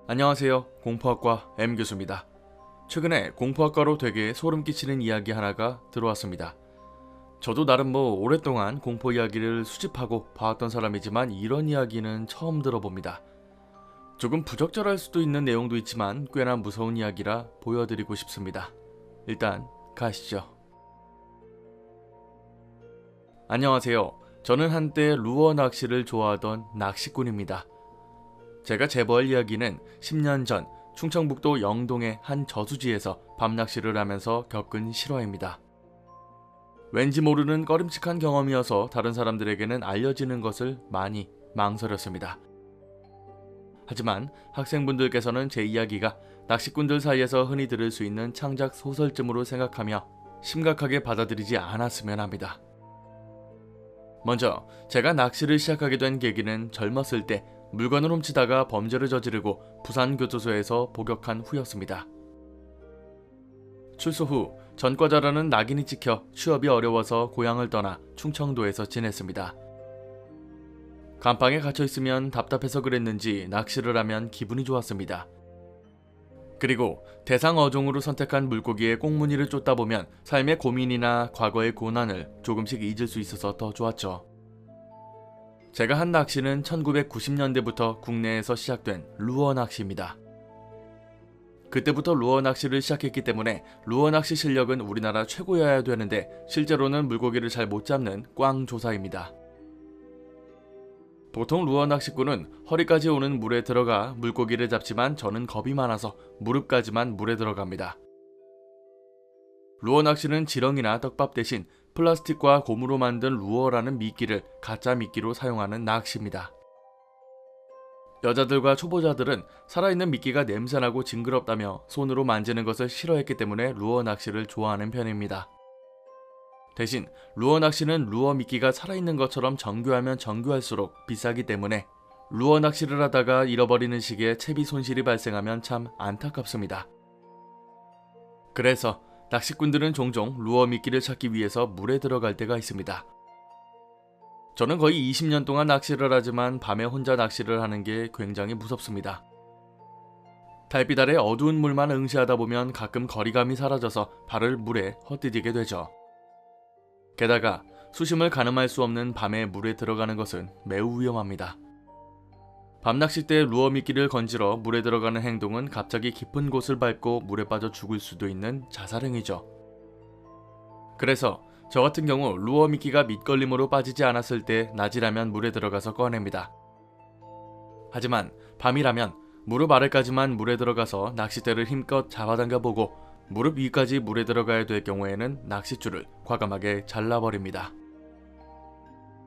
안녕하세요. 공포학과 M교수입니다. 최근에 공포학과로 되게 소름 끼치는 이야기 하나가 들어왔습니다. 저도 나름 오랫동안 공포 이야기를 수집하고 봐왔던 사람이지만 이런 이야기는 처음 들어봅니다. 조금 부적절할 수도 있는 내용도 있지만 꽤나 무서운 이야기라 보여드리고 싶습니다. 일단 가시죠. 안녕하세요. 저는 한때 루어 낚시를 좋아하던 낚시꾼입니다. 제가 제보할 이야기는 10년 전 충청북도 영동의 한 저수지에서 밤낚시를 하면서 겪은 실화입니다. 왠지 모르는 꺼림칙한 경험이어서 다른 사람들에게는 알려지는 것을 많이 망설였습니다. 하지만 학생분들께서는 제 이야기가 낚시꾼들 사이에서 흔히 들을 수 있는 창작 소설쯤으로 생각하며 심각하게 받아들이지 않았으면 합니다. 먼저 제가 낚시를 시작하게 된 계기는 젊었을 때 물건을 훔치다가 범죄를 저지르고 부산교도소에서 복역한 후였습니다. 출소 후 전과자라는 낙인이 찍혀 취업이 어려워서 고향을 떠나 충청도에서 지냈습니다. 감방에 갇혀있으면 답답해서 그랬는지 낚시를 하면 기분이 좋았습니다. 그리고 대상 어종으로 선택한 물고기의 꽁무니를 쫓다 보면 삶의 고민이나 과거의 고난을 조금씩 잊을 수 있어서 더 좋았죠. 제가 한 낚시는 1990년대부터 국내에서 시작된 루어 낚시입니다. 그때부터 루어 낚시를 시작했기 때문에 루어 낚시 실력은 우리나라 최고여야 되는데 실제로는 물고기를 잘 못 잡는 꽝조사입니다. 보통 루어 낚시꾼은 허리까지 오는 물에 들어가 물고기를 잡지만 저는 겁이 많아서 무릎까지만 물에 들어갑니다. 루어 낚시는 지렁이나 떡밥 대신 플라스틱과 고무로 만든 루어라는 미끼를 가짜 미끼로 사용하는 낚시입니다. 여자들과 초보자들은 살아있는 미끼가 냄새나고 징그럽다며 손으로 만지는 것을 싫어했기 때문에 루어 낚시를 좋아하는 편입니다. 대신 루어 낚시는 루어 미끼가 살아있는 것처럼 정교하면 정교할수록 비싸기 때문에 루어 낚시를 하다가 잃어버리는 시기에 채비 손실이 발생하면 참 안타깝습니다. 그래서 낚시꾼들은 종종 루어 미끼를 찾기 위해서 물에 들어갈 때가 있습니다. 저는 거의 20년 동안 낚시를 하지만 밤에 혼자 낚시를 하는 게 굉장히 무섭습니다. 달빛 아래 어두운 물만 응시하다 보면 가끔 거리감이 사라져서 발을 물에 헛디디게 되죠. 게다가 수심을 가늠할 수 없는 밤에 물에 들어가는 것은 매우 위험합니다. 밤낚시 때 루어 미끼를 건지러 물에 들어가는 행동은 갑자기 깊은 곳을 밟고 물에 빠져 죽을 수도 있는 자살행위죠. 그래서 저 같은 경우 루어 미끼가 밑걸림으로 빠지지 않았을 때 낮이라면 물에 들어가서 꺼냅니다. 하지만 밤이라면 무릎 아래까지만 물에 들어가서 낚싯대를 힘껏 잡아당겨 보고 무릎 위까지 물에 들어가야 될 경우에는 낚싯줄을 과감하게 잘라버립니다.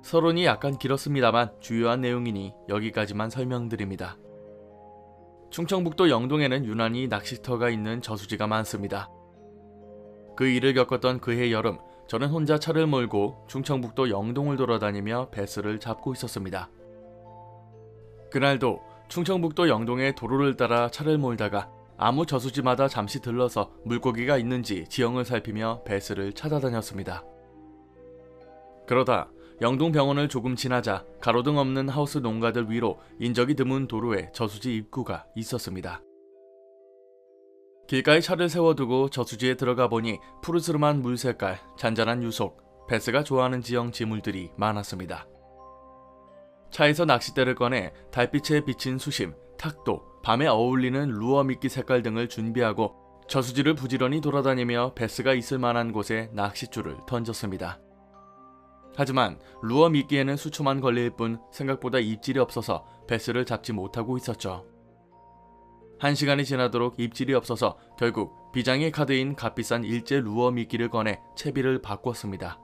서론이 약간 길었습니다만 주요한 내용이니 여기까지만 설명드립니다. 충청북도 영동에는 유난히 낚시터가 있는 저수지가 많습니다. 그 일을 겪었던 그해 여름, 저는 혼자 차를 몰고 충청북도 영동을 돌아다니며 배스를 잡고 있었습니다. 그날도 충청북도 영동의 도로를 따라 차를 몰다가 아무 저수지마다 잠시 들러서 물고기가 있는지 지형을 살피며 배스를 찾아다녔습니다. 그러다 영동병원을 조금 지나자 가로등 없는 하우스 농가들 위로 인적이 드문 도로에 저수지 입구가 있었습니다. 길가에 차를 세워두고 저수지에 들어가 보니 푸르스름한 물 색깔, 잔잔한 유속, 배스가 좋아하는 지형 지물들이 많았습니다. 차에서 낚싯대를 꺼내 달빛에 비친 수심, 탁도, 밤에 어울리는 루어 미끼 색깔 등을 준비하고 저수지를 부지런히 돌아다니며 배스가 있을 만한 곳에 낚싯줄을 던졌습니다. 하지만 루어 미끼에는 수초만 걸릴 뿐 생각보다 입질이 없어서 배스를 잡지 못하고 있었죠. 1시간이 지나도록 입질이 없어서 결국 비장의 카드인 값비싼 일제 루어 미끼를 꺼내 채비를 바꿨습니다.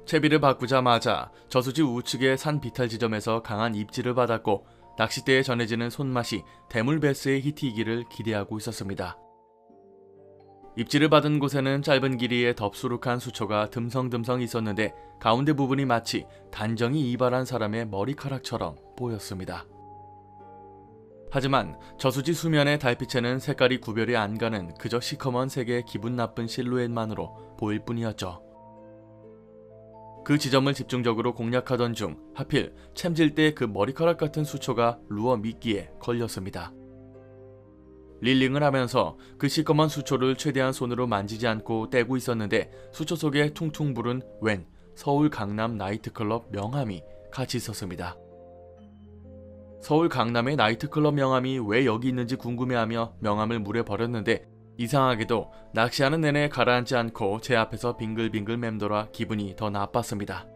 채비를 바꾸자마자 저수지 우측의 산 비탈 지점에서 강한 입질을 받았고 낚싯대에 전해지는 손맛이 대물 배스의 히트이기를 기대하고 있었습니다. 입질을 받은 곳에는 짧은 길이의 덥수룩한 수초가 듬성듬성 있었는데 가운데 부분이 마치 단정히 이발한 사람의 머리카락처럼 보였습니다. 하지만 저수지 수면의 달빛에는 색깔이 구별이 안 가는 그저 시커먼 색의 기분 나쁜 실루엣만으로 보일 뿐이었죠. 그 지점을 집중적으로 공략하던 중 하필 챔질 때 그 머리카락 같은 수초가 루어 미끼에 걸렸습니다. 릴링을 하면서 그 시꺼먼 수초를 최대한 손으로 만지지 않고 떼고 있었는데 수초 속에 퉁퉁 부른 웬 서울 강남 나이트클럽 명함이 같이 있었습니다. 서울 강남의 나이트클럽 명함이 왜 여기 있는지 궁금해하며 명함을 물에 버렸는데 이상하게도 낚시하는 내내 가라앉지 않고 제 앞에서 빙글빙글 맴돌아 기분이 더 나빴습니다.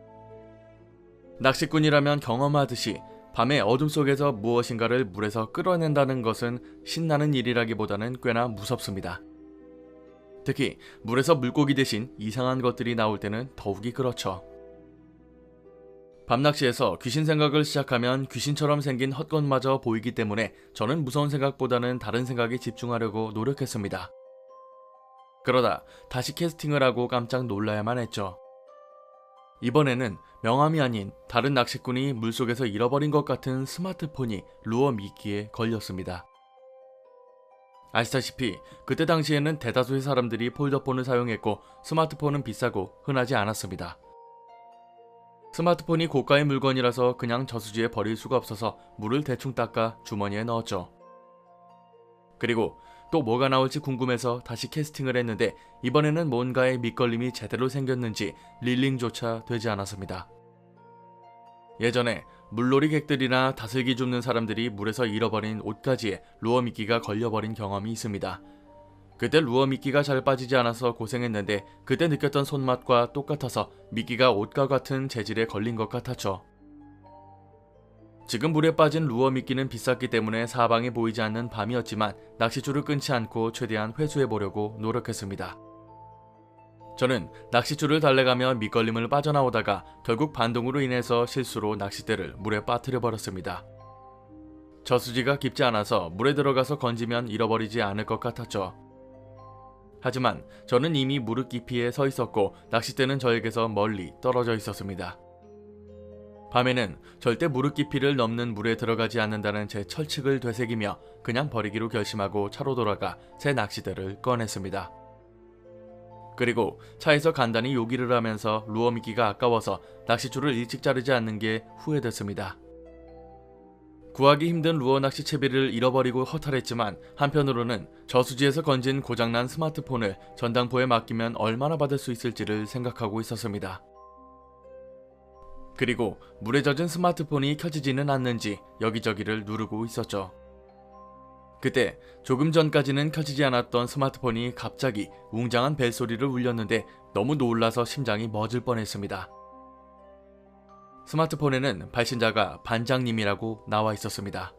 낚시꾼이라면 경험하듯이 밤에 어둠 속에서 무엇인가를 물에서 끌어낸다는 것은 신나는 일이라기보다는 꽤나 무섭습니다. 특히 물에서 물고기 대신 이상한 것들이 나올 때는 더욱이 그렇죠. 밤낚시에서 귀신 생각을 시작하면 귀신처럼 생긴 헛것마저 보이기 때문에 저는 무서운 생각보다는 다른 생각에 집중하려고 노력했습니다. 그러다 다시 캐스팅을 하고 깜짝 놀라야만 했죠. 이번에는 명함이 아닌 다른 낚시꾼이 물속에서 잃어버린 것 같은 스마트폰이 루어 미끼에 걸렸습니다. 아시다시피 그때 당시에는 대다수의 사람들이 폴더폰을 사용했고 스마트폰은 비싸고 흔하지 않았습니다. 스마트폰이 고가의 물건이라서 그냥 저수지에 버릴 수가 없어서 물을 대충 닦아 주머니에 넣었죠. 그리고 또 뭐가 나올지 궁금해서 다시 캐스팅을 했는데 이번에는 뭔가의 밑걸림이 제대로 생겼는지 릴링조차 되지 않았습니다. 예전에 물놀이 객들이나 다슬기 줍는 사람들이 물에서 잃어버린 옷가지에 루어 미끼가 걸려버린 경험이 있습니다. 그때 루어 미끼가 잘 빠지지 않아서 고생했는데 그때 느꼈던 손맛과 똑같아서 미끼가 옷과 같은 재질에 걸린 것 같았죠. 지금 물에 빠진 루어 미끼는 비쌌기 때문에 사방에 보이지 않는 밤이었지만 낚싯줄을 끊지 않고 최대한 회수해보려고 노력했습니다. 저는 낚싯줄을 달래가며 밑걸림을 빠져나오다가 결국 반동으로 인해서 실수로 낚싯대를 물에 빠뜨려 버렸습니다. 저수지가 깊지 않아서 물에 들어가서 건지면 잃어버리지 않을 것 같았죠. 하지만 저는 이미 무릎 깊이에 서 있었고 낚싯대는 저에게서 멀리 떨어져 있었습니다. 밤에는 절대 무릎 깊이를 넘는 물에 들어가지 않는다는 제 철칙을 되새기며 그냥 버리기로 결심하고 차로 돌아가 제 낚싯대를 꺼냈습니다. 그리고 차에서 간단히 요기를 하면서 루어 미끼가 아까워서 낚싯줄을 일찍 자르지 않는 게 후회됐습니다. 구하기 힘든 루어 낚시 채비를 잃어버리고 허탈했지만 한편으로는 저수지에서 건진 고장난 스마트폰을 전당포에 맡기면 얼마나 받을 수 있을지를 생각하고 있었습니다. 그리고 물에 젖은 스마트폰이 켜지지는 않는지 여기저기를 누르고 있었죠. 그때 조금 전까지는 켜지지 않았던 스마트폰이 갑자기 웅장한 벨소리를 울렸는데 너무 놀라서 심장이 멎을 뻔했습니다. 스마트폰에는 발신자가 반장님이라고 나와 있었습니다.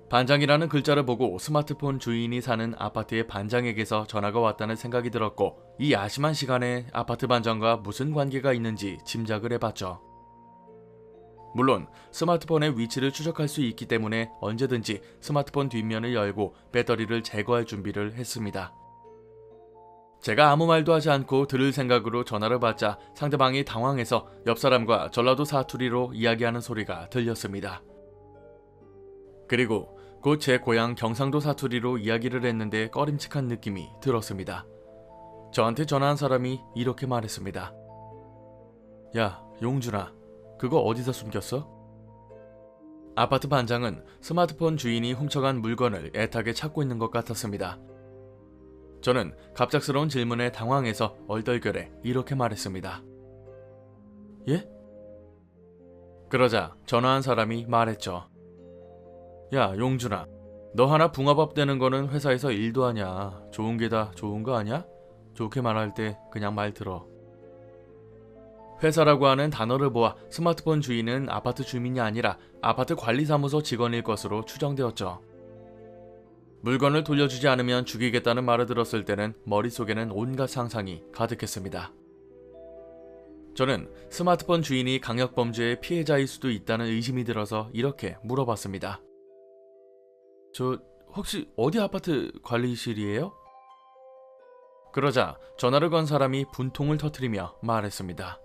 반장이라는 글자를 보고 스마트폰 주인이 사는 아파트의 반장에게서 전화가 왔다는 생각이 들었고 이 야심한 시간에 아파트 반장과 무슨 관계가 있는지 짐작을 해봤죠. 물론 스마트폰의 위치를 추적할 수 있기 때문에 언제든지 스마트폰 뒷면을 열고 배터리를 제거할 준비를 했습니다. 제가 아무 말도 하지 않고 들을 생각으로 전화를 받자 상대방이 당황해서 옆 사람과 전라도 사투리로 이야기하는 소리가 들렸습니다. 그리고 곧 제 고향 경상도 사투리로 이야기를 했는데 꺼림칙한 느낌이 들었습니다. 저한테 전화한 사람이 이렇게 말했습니다. 야, 용준아, 그거 어디다 숨겼어? 아파트 반장은 스마트폰 주인이 훔쳐간 물건을 애타게 찾고 있는 것 같았습니다. 저는 갑작스러운 질문에 당황해서 얼떨결에 이렇게 말했습니다. 예? 그러자 전화한 사람이 말했죠. 야, 용준아, 너 하나 붕어밥 되는 거는 회사에서 일도 하냐? 좋은 게 다 좋은 거 아냐? 좋게 말할 때 그냥 말 들어. 회사라고 하는 단어를 보아 스마트폰 주인은 아파트 주민이 아니라 아파트 관리사무소 직원일 것으로 추정되었죠. 물건을 돌려주지 않으면 죽이겠다는 말을 들었을 때는 머릿속에는 온갖 상상이 가득했습니다. 저는 스마트폰 주인이 강력범죄의 피해자일 수도 있다는 의심이 들어서 이렇게 물어봤습니다. 저 혹시 어디 아파트 관리실이에요? 그러자 전화를 건 사람이 분통을 터뜨리며 말했습니다.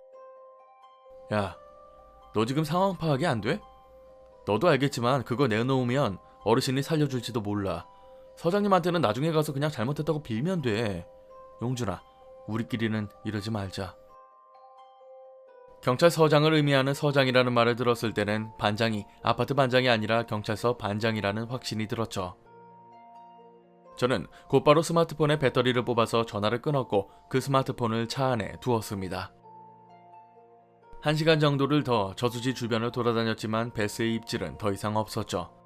야, 너 지금 상황 파악이 안 돼? 너도 알겠지만 그거 내놓으면 어르신이 살려줄지도 몰라. 서장님한테는 나중에 가서 그냥 잘못했다고 빌면 돼. 용준아, 우리끼리는 이러지 말자. 경찰서장을 의미하는 서장이라는 말을 들었을 때는 반장이 아파트 반장이 아니라 경찰서 반장이라는 확신이 들었죠. 저는 곧바로 스마트폰에 배터리를 뽑아서 전화를 끊었고 그 스마트폰을 차 안에 두었습니다. 1시간 정도를 더 저수지 주변을 돌아다녔지만 베스의 입질은 더 이상 없었죠.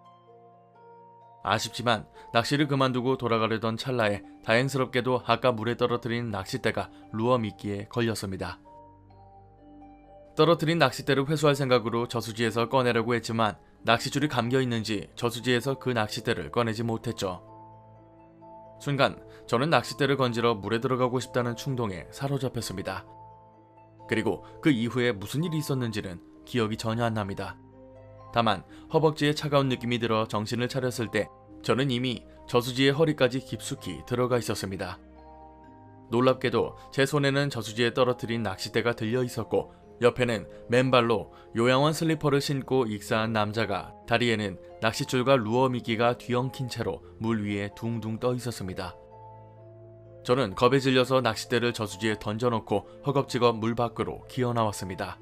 아쉽지만 낚시를 그만두고 돌아가려던 찰나에 다행스럽게도 아까 물에 떨어뜨린 낚싯대가 루어 미끼에 걸렸습니다. 떨어뜨린 낚싯대를 회수할 생각으로 저수지에서 꺼내려고 했지만 낚싯줄이 감겨있는지 저수지에서 그 낚싯대를 꺼내지 못했죠. 순간 저는 낚싯대를 건지러 물에 들어가고 싶다는 충동에 사로잡혔습니다. 그리고 그 이후에 무슨 일이 있었는지는 기억이 전혀 안 납니다. 다만 허벅지에 차가운 느낌이 들어 정신을 차렸을 때 저는 이미 저수지의 허리까지 깊숙이 들어가 있었습니다. 놀랍게도 제 손에는 저수지에 떨어뜨린 낚싯대가 들려 있었고 옆에는 맨발로 요양원 슬리퍼를 신고 익사한 남자가 다리에는 낚싯줄과 루어 미끼가 뒤엉킨 채로 물 위에 둥둥 떠 있었습니다. 저는 겁에 질려서 낚싯대를 저수지에 던져놓고 허겁지겁 물 밖으로 기어나왔습니다.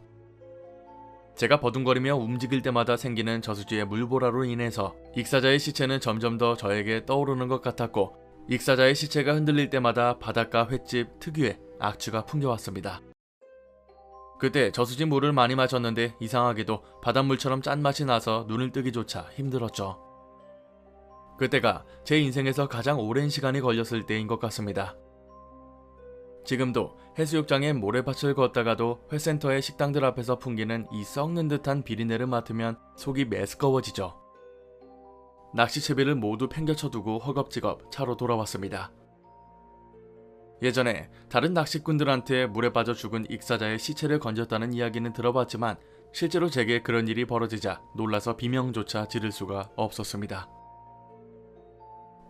제가 버둥거리며 움직일 때마다 생기는 저수지의 물보라로 인해서 익사자의 시체는 점점 더 저에게 떠오르는 것 같았고 익사자의 시체가 흔들릴 때마다 바닷가 횟집 특유의 악취가 풍겨왔습니다. 그때 저수지 물을 많이 마셨는데 이상하게도 바닷물처럼 짠맛이 나서 눈을 뜨기조차 힘들었죠. 그때가 제 인생에서 가장 오랜 시간이 걸렸을 때인 것 같습니다. 지금도 해수욕장에 모래밭을 걷다가도 회센터의 식당들 앞에서 풍기는 이 썩는 듯한 비린내를 맡으면 속이 메스꺼워지죠. 낚시채비를 모두 팽겨쳐두고 허겁지겁 차로 돌아왔습니다. 예전에 다른 낚시꾼들한테 물에 빠져 죽은 익사자의 시체를 건졌다는 이야기는 들어봤지만 실제로 제게 그런 일이 벌어지자 놀라서 비명조차 지를 수가 없었습니다.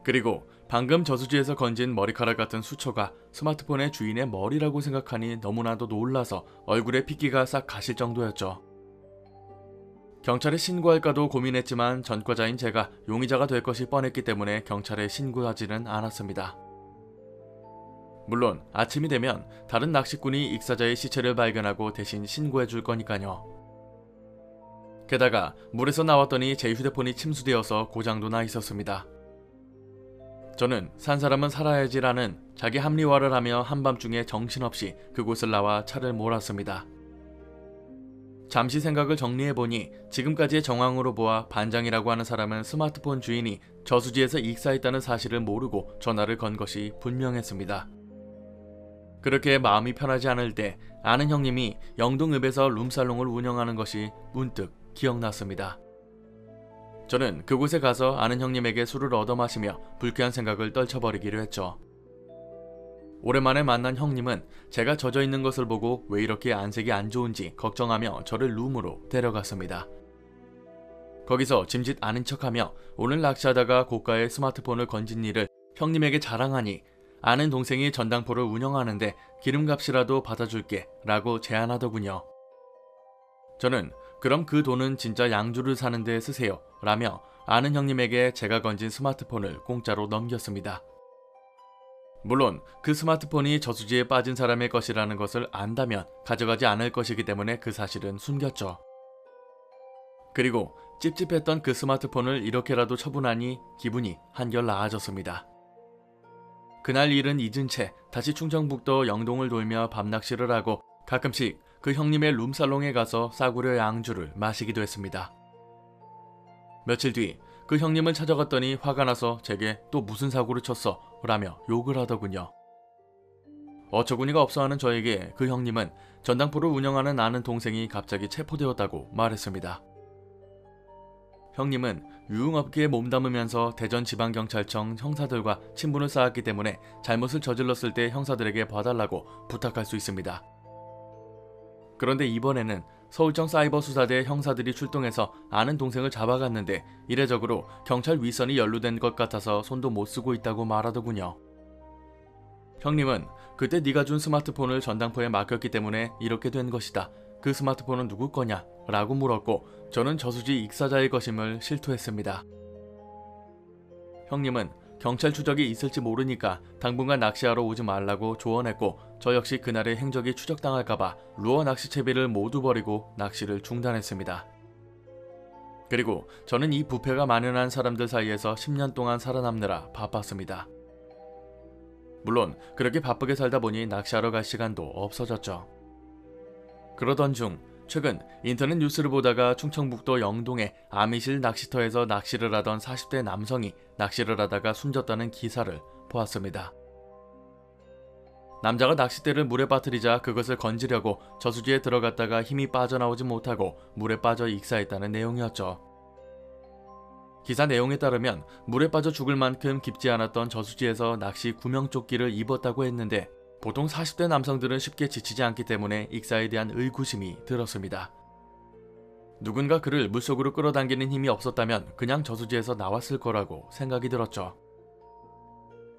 그리고 방금 저수지에서 건진 머리카락 같은 수초가 스마트폰의 주인의 머리라고 생각하니 너무나도 놀라서 얼굴에 핏기가 싹 가실 정도였죠. 경찰에 신고할까도 고민했지만 전과자인 제가 용의자가 될 것이 뻔했기 때문에 경찰에 신고하지는 않았습니다. 물론 아침이 되면 다른 낚시꾼이 익사자의 시체를 발견하고 대신 신고해 줄 거니까요. 게다가 물에서 나왔더니 제 휴대폰이 침수되어서 고장도 나 있었습니다. 저는 산 사람은 살아야지라는 자기 합리화를 하며 한밤중에 정신없이 그곳을 나와 차를 몰았습니다. 잠시 생각을 정리해보니 지금까지의 정황으로 보아 반장이라고 하는 사람은 스마트폰 주인이 저수지에서 익사했다는 사실을 모르고 전화를 건 것이 분명했습니다. 그렇게 마음이 편하지 않을 때 아는 형님이 영동읍에서 룸살롱을 운영하는 것이 문득 기억났습니다. 저는 그곳에 가서 아는 형님에게 술을 얻어 마시며 불쾌한 생각을 떨쳐버리기로 했죠. 오랜만에 만난 형님은 제가 젖어있는 것을 보고 왜 이렇게 안색이 안 좋은지 걱정하며 저를 룸으로 데려갔습니다. 거기서 짐짓 아는 척하며 오늘 낚시하다가 고가의 스마트폰을 건진 일을 형님에게 자랑하니 아는 동생이 전당포를 운영하는데 기름값이라도 받아줄게 라고 제안하더군요. 저는 그럼 그 돈은 진짜 양주를 사는 데 쓰세요 라며 아는 형님에게 제가 건진 스마트폰을 공짜로 넘겼습니다. 물론 그 스마트폰이 저수지에 빠진 사람의 것이라는 것을 안다면 가져가지 않을 것이기 때문에 그 사실은 숨겼죠. 그리고 찝찝했던 그 스마트폰을 이렇게라도 처분하니 기분이 한결 나아졌습니다. 그날 일은 잊은 채 다시 충청북도 영동을 돌며 밤낚시를 하고 가끔씩 그 형님의 룸살롱에 가서 싸구려 양주를 마시기도 했습니다. 며칠 뒤 그 형님을 찾아갔더니 화가 나서 제게 또 무슨 사고를 쳤어 라며 욕을 하더군요. 어처구니가 없어하는 저에게 그 형님은 전당포를 운영하는 아는 동생이 갑자기 체포되었다고 말했습니다. 형님은 유흥업계에 몸담으면서 대전지방경찰청 형사들과 친분을 쌓았기 때문에 잘못을 저질렀을 때 형사들에게 봐달라고 부탁할 수 있습니다. 그런데 이번에는 서울청 사이버수사대 형사들이 출동해서 아는 동생을 잡아갔는데 이례적으로 경찰 윗선이 연루된 것 같아서 손도 못 쓰고 있다고 말하더군요. 형님은 그때 네가 준 스마트폰을 전당포에 맡겼기 때문에 이렇게 된 것이다. 그 스마트폰은 누구 거냐? 라고 물었고 저는 저수지 익사자의 것임을 실토했습니다. 형님은 경찰 추적이 있을지 모르니까 당분간 낚시하러 오지 말라고 조언했고 저 역시 그날의 행적이 추적당할까봐 루어 낚시 채비를 모두 버리고 낚시를 중단했습니다. 그리고 저는 이 부패가 만연한 사람들 사이에서 10년 동안 살아남느라 바빴습니다. 물론 그렇게 바쁘게 살다 보니 낚시하러 갈 시간도 없어졌죠. 그러던 중 최근 인터넷 뉴스를 보다가 충청북도 영동의 아미실 낚시터에서 낚시를 하던 40대 남성이 낚시를 하다가 숨졌다는 기사를 보았습니다. 남자가 낚싯대를 물에 빠뜨리자 그것을 건지려고 저수지에 들어갔다가 힘이 빠져나오지 못하고 물에 빠져 익사했다는 내용이었죠. 기사 내용에 따르면 물에 빠져 죽을 만큼 깊지 않았던 저수지에서 낚시 구명조끼를 입었다고 했는데 보통 40대 남성들은 쉽게 지치지 않기 때문에 익사에 대한 의구심이 들었습니다. 누군가 그를 물속으로 끌어당기는 힘이 없었다면 그냥 저수지에서 나왔을 거라고 생각이 들었죠.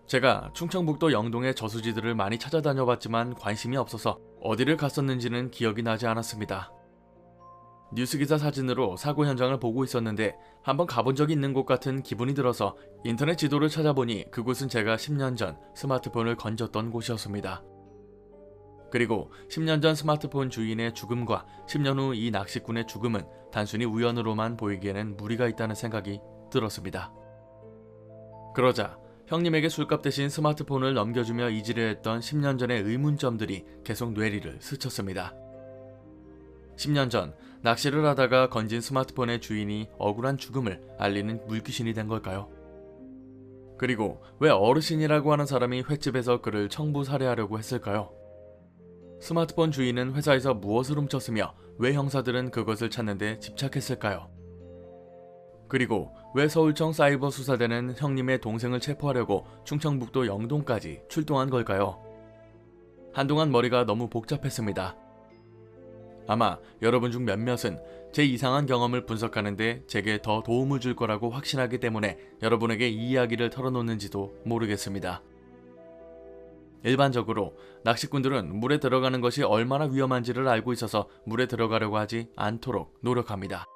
제가 충청북도 영동의 저수지들을 많이 찾아다녀봤지만 관심이 없어서 어디를 갔었는지는 기억이 나지 않았습니다. 뉴스기사 사진으로 사고 현장을 보고 있었는데 한번 가본 적이 있는 곳 같은 기분이 들어서 인터넷 지도를 찾아보니 그곳은 제가 10년 전 스마트폰을 건졌던 곳이었습니다. 그리고 10년 전 스마트폰 주인의 죽음과 10년 후 이 낚시꾼의 죽음은 단순히 우연으로만 보이기에는 무리가 있다는 생각이 들었습니다. 그러자 형님에게 술값 대신 스마트폰을 넘겨주며 잊으려 했던 10년 전의 의문점들이 계속 뇌리를 스쳤습니다. 10년 전 낚시를 하다가 건진 스마트폰의 주인이 억울한 죽음을 알리는 물귀신이 된 걸까요? 그리고 왜 어르신이라고 하는 사람이 횟집에서 그를 청부 살해하려고 했을까요? 스마트폰 주인은 회사에서 무엇을 훔쳤으며 왜 형사들은 그것을 찾는데 집착했을까요? 그리고 왜 서울청 사이버 수사대는 형님의 동생을 체포하려고 충청북도 영동까지 출동한 걸까요? 한동안 머리가 너무 복잡했습니다. 아마 여러분 중 몇몇은 제 이상한 경험을 분석하는데 제게 더 도움을 줄 거라고 확신하기 때문에 여러분에게 이 이야기를 털어놓는지도 모르겠습니다. 일반적으로 낚시꾼들은 물에 들어가는 것이 얼마나 위험한지를 알고 있어서 물에 들어가려고 하지 않도록 노력합니다.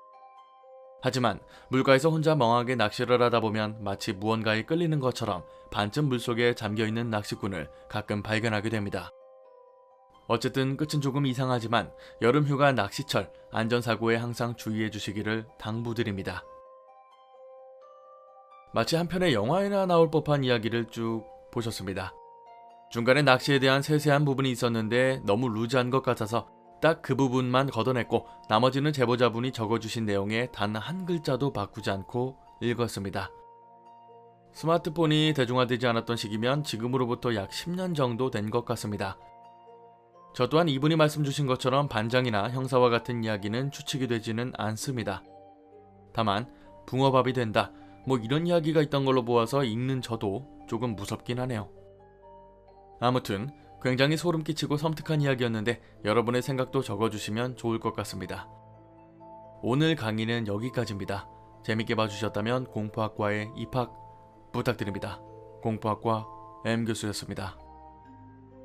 하지만 물가에서 혼자 멍하게 낚시를 하다 보면 마치 무언가에 끌리는 것처럼 반쯤 물속에 잠겨있는 낚시꾼을 가끔 발견하게 됩니다. 어쨌든 끝은 조금 이상하지만 여름휴가 낚시철 안전사고에 항상 주의해 주시기를 당부드립니다. 마치 한 편의 영화에나 나올 법한 이야기를 쭉 보셨습니다. 중간에 낚시에 대한 세세한 부분이 있었는데 너무 루즈한 것 같아서 딱 그 부분만 걷어냈고 나머지는 제보자분이 적어주신 내용에 단 한 글자도 바꾸지 않고 읽었습니다. 스마트폰이 대중화되지 않았던 시기면 지금으로부터 약 10년 정도 된 것 같습니다. 저 또한 이분이 말씀 주신 것처럼 반장이나 형사와 같은 이야기는 추측이 되지는 않습니다. 다만 붕어밥이 된다 뭐 이런 이야기가 있던 걸로 보아서 읽는 저도 조금 무섭긴 하네요. 아무튼 굉장히 소름 끼치고 섬뜩한 이야기였는데 여러분의 생각도 적어주시면 좋을 것 같습니다. 오늘 강의는 여기까지입니다. 재밌게 봐주셨다면 공포학과에 입학 부탁드립니다. 공포학과 M교수였습니다.